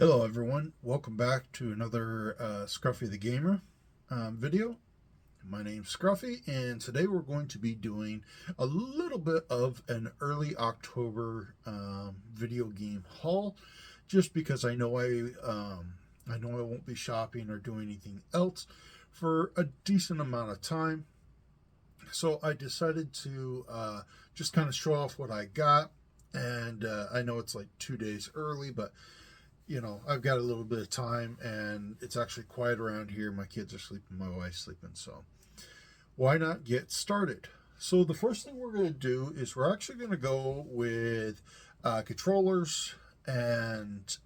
Hello everyone, welcome back to another Scruffy the Gamer video. My name's Scruffy and today we're going to be doing a little bit of an early October video game haul, just because I know I won't be shopping or doing anything else for a decent amount of time. So I decided to just kind of show off what I got, and I know it's like 2 days early, but I've got a little bit of time and it's actually quiet around here. My kids are sleeping, my wife's sleeping, so why not get started? So, the first thing we're going to do is we're actually going to go with controllers and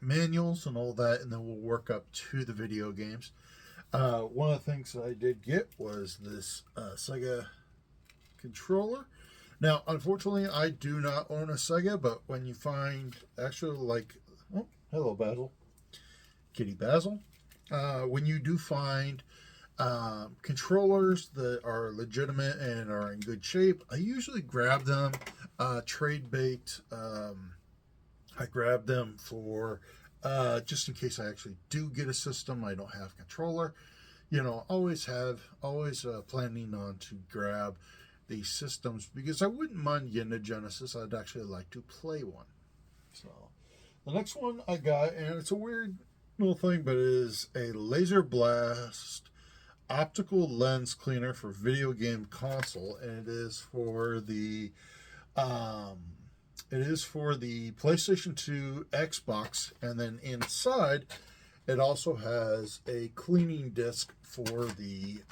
manuals and all that, and then we'll work up to the video games. One of the things that I did get was this Sega controller. Now, unfortunately, I do not own a Sega, but when you find oh, hello, Basil, Kitty Basil. When you do find controllers that are legitimate and are in good shape, I usually grab them. Trade bait. I grab them for just in case I actually do get a system. I don't have controller. Always planning on to grab these systems because I wouldn't mind getting a Genesis. I'd actually like to play one. So the next one I got, and it's a weird little thing, but it is a Laser Blast optical lens cleaner for video game console, and it is for the PlayStation 2, Xbox, and then inside it also has a cleaning disc for the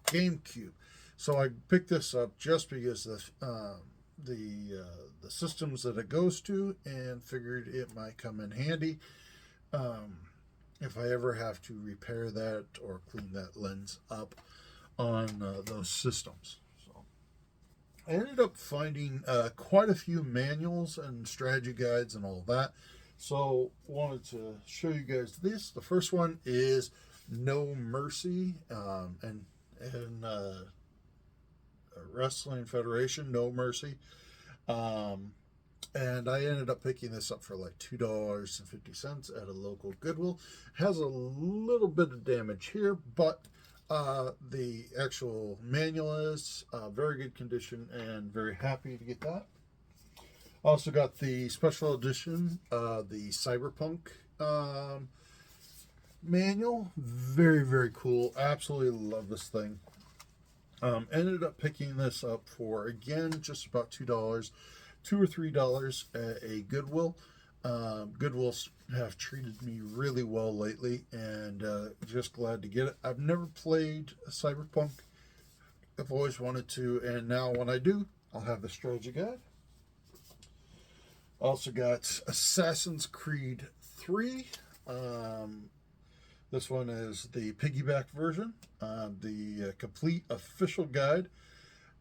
GameCube. So I picked this up just because the systems that it goes to, and figured it might come in handy if I ever have to repair that or clean that lens up on those systems. So I ended up finding quite a few manuals and strategy guides and all that. So wanted to show you guys this. The first one is No Mercy, and Wrestling Federation, No Mercy. And I ended up picking this up for like $2.50 at a local Goodwill. Has a little bit of damage here, but the actual manual is very good condition, and very happy to get that. Also got the special edition, the Cyberpunk manual. Very, very cool. Absolutely love this thing. Ended up picking this up for, again, just about $2 or $3 at a Goodwill. Goodwills have treated me really well lately, and just glad to get it. I've never played Cyberpunk. I've always wanted to, and now when I do, I'll have the strategy guide. Also got Assassin's Creed 3. This one is the piggyback version, the complete official guide.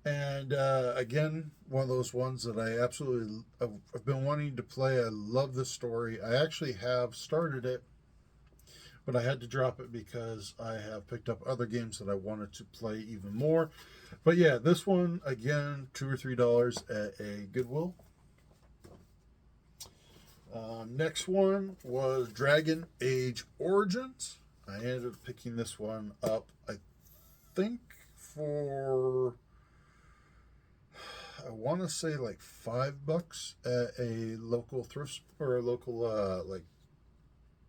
And again, one of those ones that I've been wanting to play. I love the story. I actually have started it, but I had to drop it because I have picked up other games that I wanted to play even more. But yeah, this one, again, $2 or $3 at a Goodwill. Next one was Dragon Age Origins. I ended up picking this one up, I think, for, I want to say like $5 at a local thrift or a local like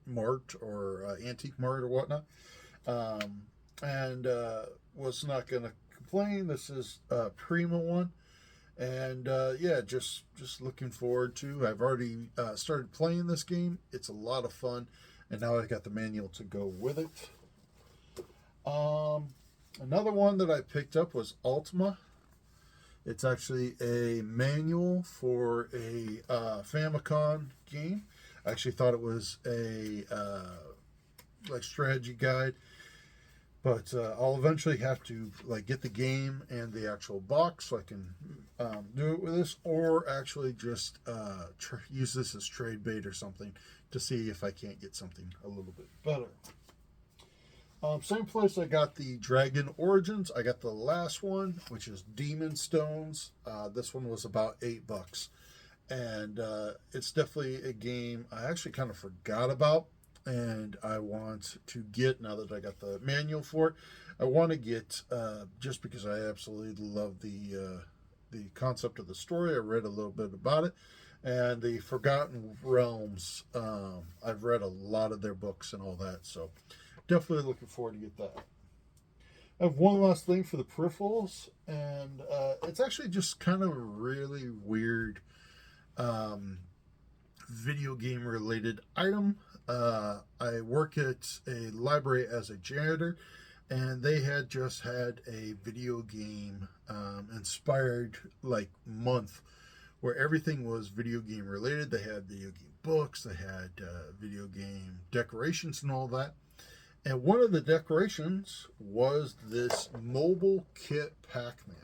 mart or antique mart or whatnot. And was not going to complain. This is a Prima one. And yeah, just looking forward to. I've already started playing this game. It's a lot of fun, and now I've got the manual to go with it. Another one that I picked up was Ultima. It's actually a manual for a Famicom game. I actually thought it was a like strategy guide. But I'll eventually have to like get the game and the actual box so I can do it with this, or actually just use this as trade bait or something to see if I can't get something a little bit better. Same place I got the Dragon Origins. I got the last one, which is Demon Stones. This one was about $8, and it's definitely a game I actually kind of forgot about, and I want to get now that I got the manual for it. I want to get just because I absolutely love the concept of the story. I read a little bit about it, and the Forgotten Realms. I've read a lot of their books and all that, so definitely looking forward to get that. I have one last thing for the peripherals, and it's actually just kind of a really weird um, video game related item. I work at a library as a janitor, and they had just had a video game inspired like month where everything was video game related. They had video game books, they had video game decorations, and all that. And one of the decorations was this mobile kit Pac-Man.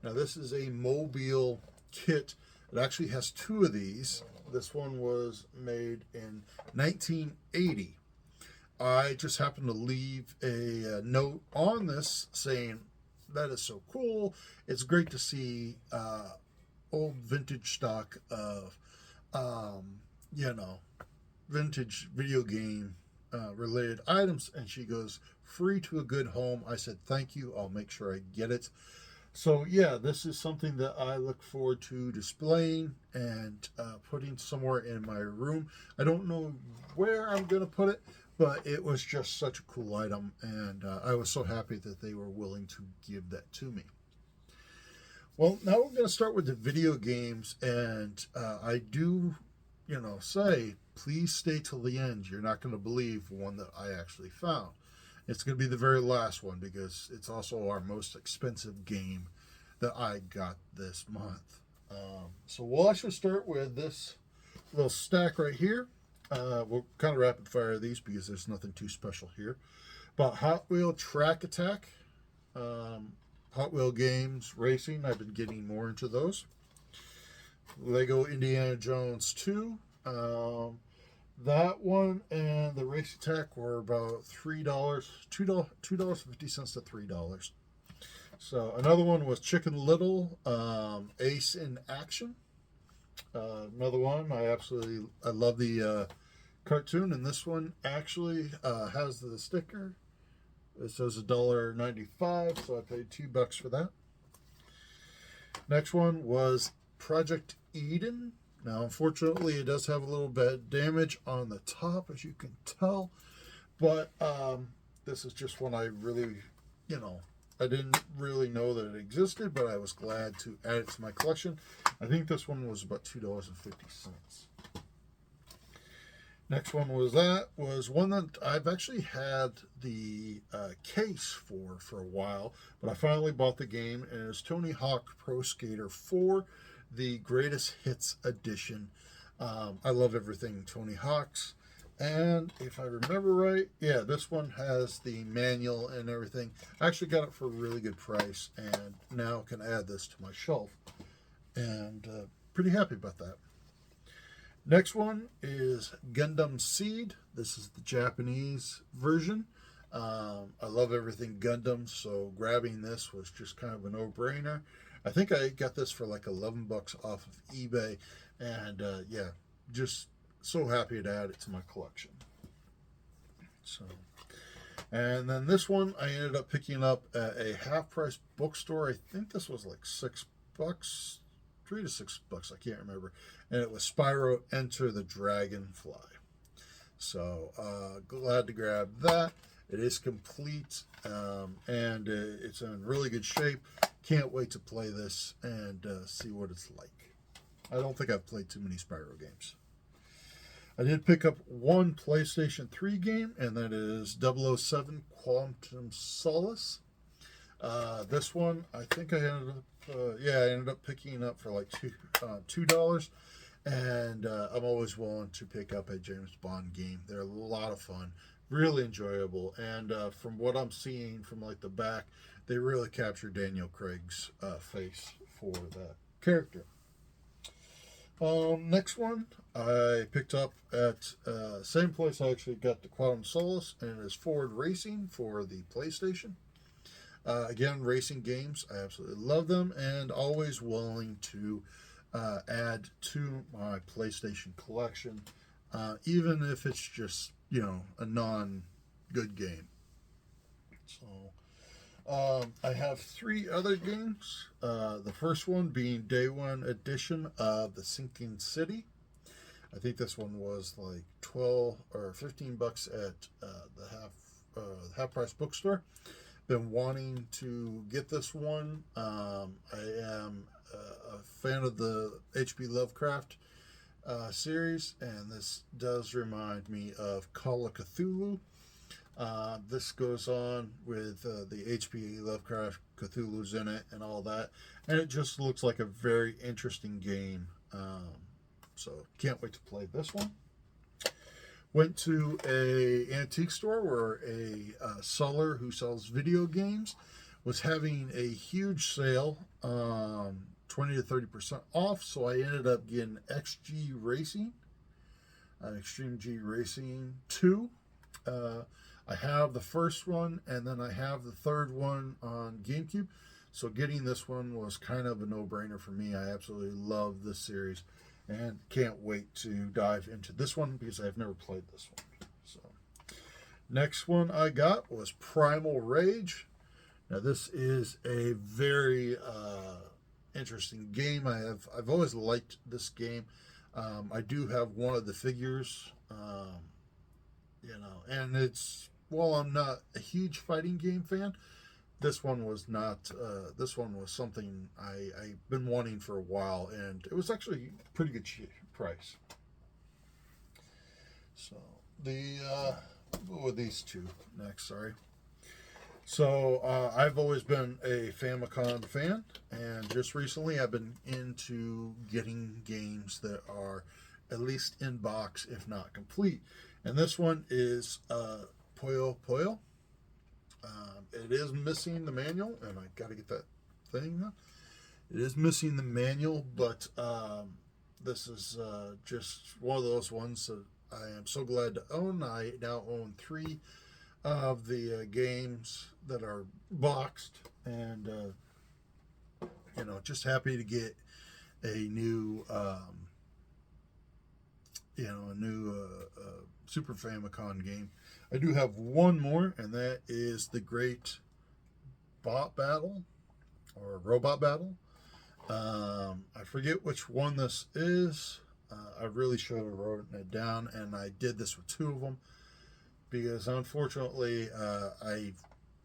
Now, this is a mobile kit. It actually has two of these. This one was made in 1980. I just happened to leave a note on this saying, that is so cool. It's great to see old vintage stock of, you know, vintage video game related items. And she goes, free to a good home. I said, thank you. I'll make sure I get it. So yeah, this is something that I look forward to displaying and putting somewhere in my room. I don't know where I'm going to put it, but it was just such a cool item, and I was so happy that they were willing to give that to me. Well, now we're going to start with the video games, and I do, say, please stay till the end. You're not going to believe one that I actually found. It's going to be the very last one because it's also our most expensive game that I got this month. So we'll actually start with this little stack right here. We'll kind of rapid fire these because there's nothing too special here. But Hot Wheel Track Attack, Hot Wheel Games Racing, I've been getting more into those. Lego Indiana Jones 2. That one and the Race Attack were about $3, $2.50 to $3. So another one was Chicken Little, Ace in Action. Another one, I love the cartoon, and this one actually has the sticker. It says $1.95, so I paid $2 for that. Next one was Project Eden. Now, unfortunately, it does have a little bit of damage on the top, as you can tell. But this is just one I really, I didn't really know that it existed, but I was glad to add it to my collection. I think this one was about $2.50. Next one was one that I've actually had the case for a while, but I finally bought the game, and it's Tony Hawk Pro Skater 4. The Greatest Hits Edition. I love everything Tony Hawk's. And if I remember right, yeah, this one has the manual and everything. I actually got it for a really good price and now can add this to my shelf. And pretty happy about that. Next one is Gundam Seed. This is the Japanese version. I love everything Gundam, so grabbing this was just kind of a no-brainer. I think I got this for like $11 off of eBay, and yeah, just so happy to add it to my collection. So, and then this one I ended up picking up at a half-price bookstore. I think this was like $6, $3 to $6. I can't remember, and it was Spyro Enter the Dragonfly. So glad to grab that. It is complete, and it's in really good shape. Can't wait to play this and see what it's like. I don't think I've played too many Spyro games. I did pick up one PlayStation 3 game, and that is 007 Quantum Solace. This one, I think I ended up picking up for like $2. And I'm always willing to pick up a James Bond game. They're a lot of fun, really enjoyable, and from what I'm seeing from like the back, they really capture Daniel Craig's face for that character. Next one I picked up at same place I actually got the Quantum Solace, and it is Ford Racing for the PlayStation. Again, racing games, I absolutely love them, and always willing to add to my PlayStation collection, even if it's just, a non-good game. So I have three other games. The first one being Day One edition of The Sinking City. I think this one was like 12 or $15 at half price bookstore. Been wanting to get this one. I am a fan of the H.P. Lovecraft series, and this does remind me of Call of Cthulhu. This goes on with the H.P. Lovecraft Cthulhu's in it and all that, and it just looks like a very interesting game. So can't wait to play this one. Went to a antique store where a seller who sells video games was having a huge sale, 20 to 30% off. So I ended up getting XG Racing, Extreme G Racing 2. I have the first one, and then I have the third one on GameCube. So getting this one was kind of a no-brainer for me. I absolutely love this series, and can't wait to dive into this one because I've never played this one. So next one I got was Primal Rage. Now this is a very interesting game. I've always liked this game. I do have one of the figures, and it's, while I'm not a huge fighting game fan, this one was not. This one was something I've been wanting for a while, and it was actually a pretty good price. So what were these two next? Sorry. So I've always been a Famicom fan, and just recently I've been into getting games that are at least in box, if not complete. And this one is Puyo Puyo. It is missing the manual, and I got to get that thing now. It is missing the manual, but this is just one of those ones that I am so glad to own. I now own three of the games that are boxed, and just happy to get a new Super Famicom game. I do have one more, and that is the Great Bot Battle, or Robot Battle. I forget which one this is. I really should have written it down, and I did this with two of them because unfortunately I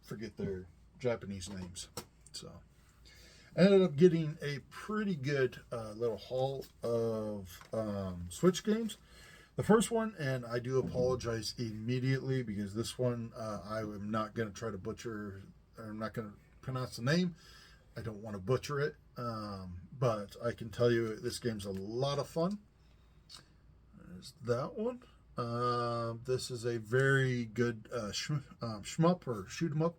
forget their Japanese names. So I ended up getting a pretty good little haul of Switch games. The first one, and I do apologize immediately because this one I am not going to try to butcher, I'm not going to pronounce the name. I don't want to butcher it, but I can tell you this game's a lot of fun. There's that one. This is a very good shmup or shoot 'em up,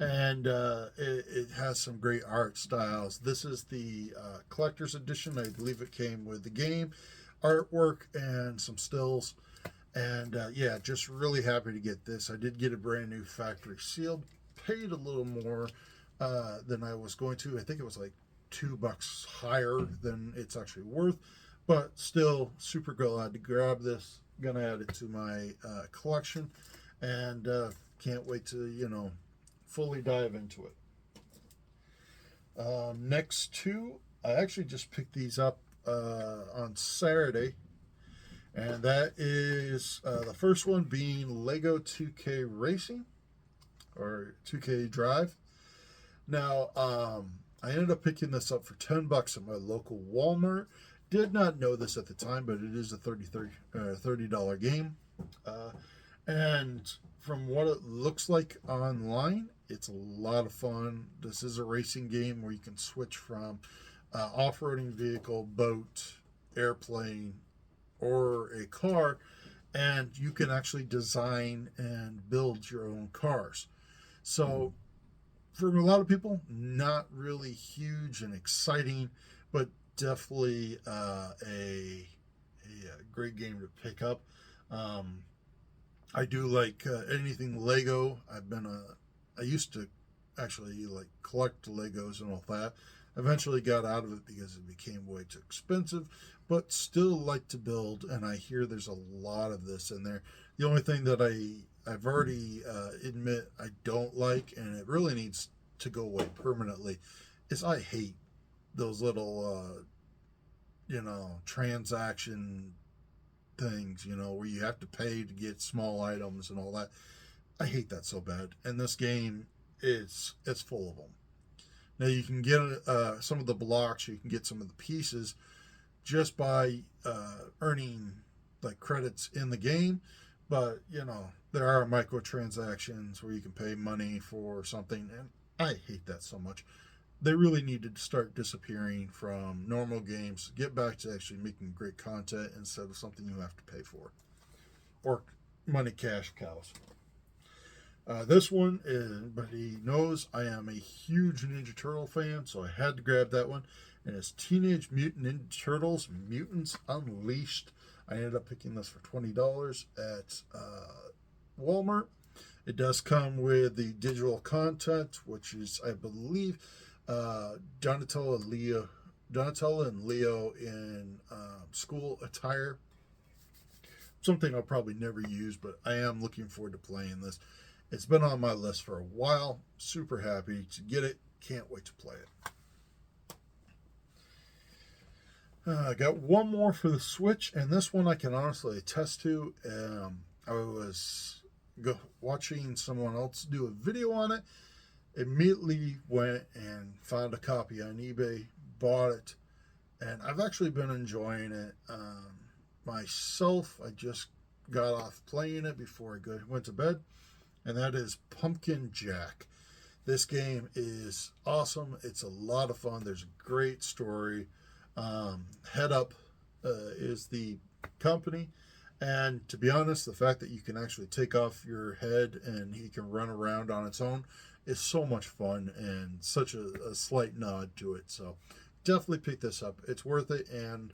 and it has some great art styles. This is the collector's edition. I believe it came with the game, artwork, and some stills. And just really happy to get this. I did get a brand new factory sealed. Paid a little more than I was going to. I think it was like $2 higher than it's actually worth, but still super glad to grab this. Gonna add it to my collection, and can't wait to fully dive into it. Next two, I actually just picked these up on Saturday, and that is the first one being Lego 2K Racing, or 2K Drive. Now, I ended up picking this up for $10 at my local Walmart. Did not know this at the time, but it is a $30 game. And from what it looks like online, it's a lot of fun. This is a racing game where you can switch from off-roading vehicle, boat, airplane, or a car, and you can actually design and build your own cars. So for a lot of people, not really huge and exciting, but definitely a great game to pick up. I do like anything Lego. I used to actually collect Legos and all that. Eventually got out of it because it became way too expensive, but still like to build, and I hear there's a lot of this in there. The only thing that I've already admit I don't like, and it really needs to go away permanently, is I hate those little transaction things, where you have to pay to get small items and all that. I hate that so bad. And this game, it's full of them. Now you can get some of the blocks, you can get some of the pieces just by earning like credits in the game, but there are microtransactions where you can pay money for something, and I hate that so much. They really need to start disappearing from normal games, get back to actually making great content instead of something you have to pay for or money cash cows. This one is, but he knows I am a huge Ninja Turtle fan, so I had to grab that one. And it's Teenage Mutant Ninja Turtles Mutants Unleashed. I ended up picking this for $20 at Walmart. It does come with the digital content, which is, I believe, Donatello and Leo in school attire. Something I'll probably never use, but I am looking forward to playing this. It's been on my list for a while. Super happy to get it. Can't wait to play it. I got one more for the Switch, and this one I can honestly attest to. I was watching someone else do a video on it. Immediately went and found a copy on eBay, bought it, and I've actually been enjoying it myself. I just got off playing it before I went to bed, and that is Pumpkin Jack. This game is awesome. It's a lot of fun. There's a great story. Head Up is the company, and to be honest, the fact that you can actually take off your head and he can run around on its own is so much fun and such a slight nod to it. So definitely pick this up. It's worth it, and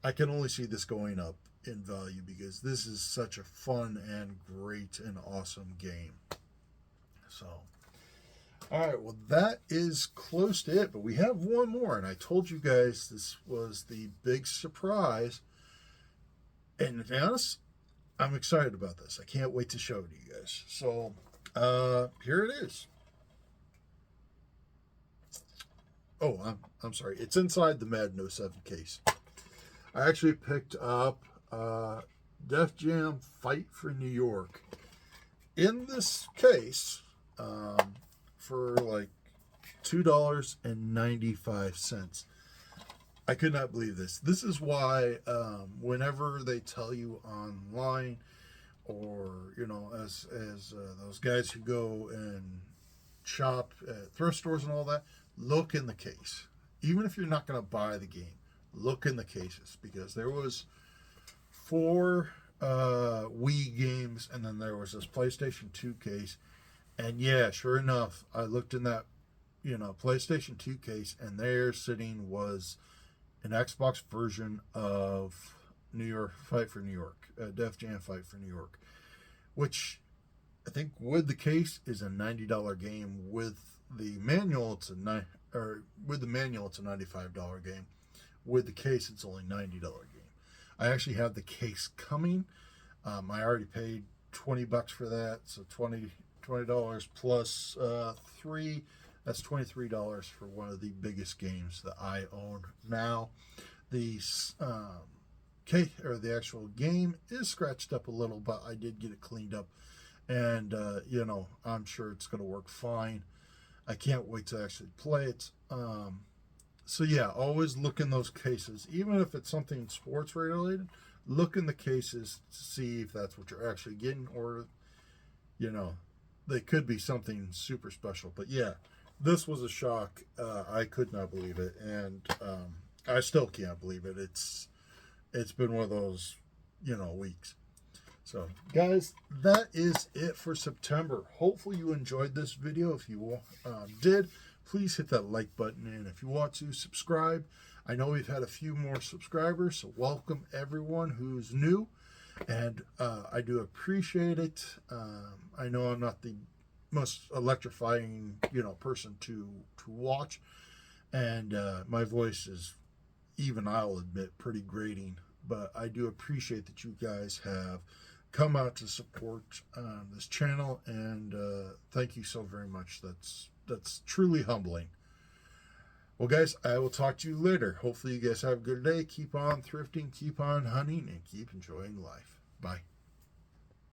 I can only see this going up in value because this is such a fun and great and awesome game. So, all right, well, that is close to it, but we have one more, and I told you guys this was the big surprise, and to be honest, I'm excited about this. I can't wait to show it to you guys. So, here it is. Oh, I'm sorry. It's inside the Madden 07 case. I actually picked up Def Jam Fight for New York in this case for like $2.95. I could not believe this. This is why whenever they tell you online, or as those guys who go and shop at thrift stores and all that, look in the case. Even if you're not going to buy the game, look in the cases, because there was 4 Wii games, and then there was this PlayStation 2 case. And yeah, sure enough, I looked in that PlayStation 2 case, and there sitting was an Xbox version of New York Fight for New York, Def Jam Fight for New York, which I think with the case is a $90 game. With the manual, it's a $95 game. With the case, it's only $90 game. I actually have the case coming. I already paid $20 for that, so $20 plus 3. That's $23 for one of the biggest games that I own now. The case, or the actual game, is scratched up a little, but I did get it cleaned up, and I'm sure it's going to work fine. I can't wait to actually play it. So yeah, always look in those cases, even if it's something sports related. Look in the cases to see if that's what you're actually getting, or they could be something super special. But yeah, this was a shock. I could not believe it, and I still can't believe it. It's been one of those weeks. So guys, that is it for September. Hopefully you enjoyed this video. If you did, please hit that like button, and if you want to subscribe. I know we've had a few more subscribers, so welcome everyone who's new, and I do appreciate it. I know I'm not the most electrifying person to watch, And my voice is, even I'll admit, pretty grating. But I do appreciate that you guys have come out to support this channel, and thank you so very much. That's truly humbling. Well, guys, I will talk to you later. Hopefully, you guys have a good day. Keep on thrifting, keep on hunting, and keep enjoying life. Bye.